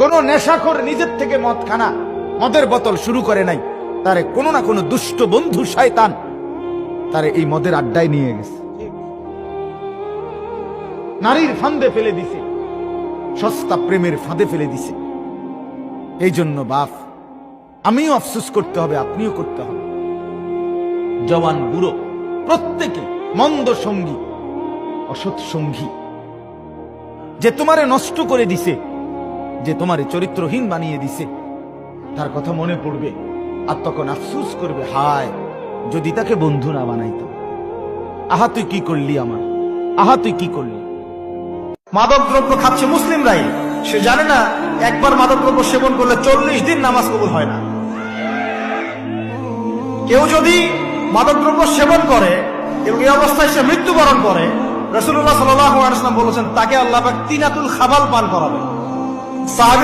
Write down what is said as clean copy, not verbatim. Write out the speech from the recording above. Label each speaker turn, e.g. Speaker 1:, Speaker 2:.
Speaker 1: কোন নেশাখোর নিজের থেকে মদ খানা, মদের বোতল শুরু করে নাই, তারে কোনো না কোনো দুষ্ট বন্ধু শয়তান তারে এই মদের আড্ডায় নিয়ে গেছে, নারীর ফাঁদে ফেলে দিছে, সস্তা প্রেমের ফাঁদে ফেলে দিছে। এই জন্য বাপ, আমিও আফসোস করতে হবে, আপনিও করতে হবে। জওয়ান বুড়ো প্রত্যেকে মন্দ সঙ্গী, অসৎ সঙ্গী, যে তোমারে নষ্ট করে দিছে, যে তোমারে চরিত্রহীন বানিয়ে দিছে, তার কথা মনে পড়বে আর তখন আফসোস করবে, হায় যদি তাকে বন্ধু না বানাইতাম। আহা তুই কি করলি আমার, আহা তুই কি করলি।
Speaker 2: মাদক দ্রব্য খাচ্ছে মুসলিমরাই, সে জানে না একবার মাদক দ্রব্য সেবন করলে 40 দিন নামাজ কবুল হয় না। কেউ যদি মাদক দ্রব্য সেবন করে এবং এই অবস্থায় সে মৃত্যুবরণ করে, রাসূলুল্লাহ সাল্লাল্লাহু আলাইহি ওয়াসাল্লাম বলেছেন তাকে আল্লাহ পাক তিনাতুল খাবাল পান করাবে। সাহাবী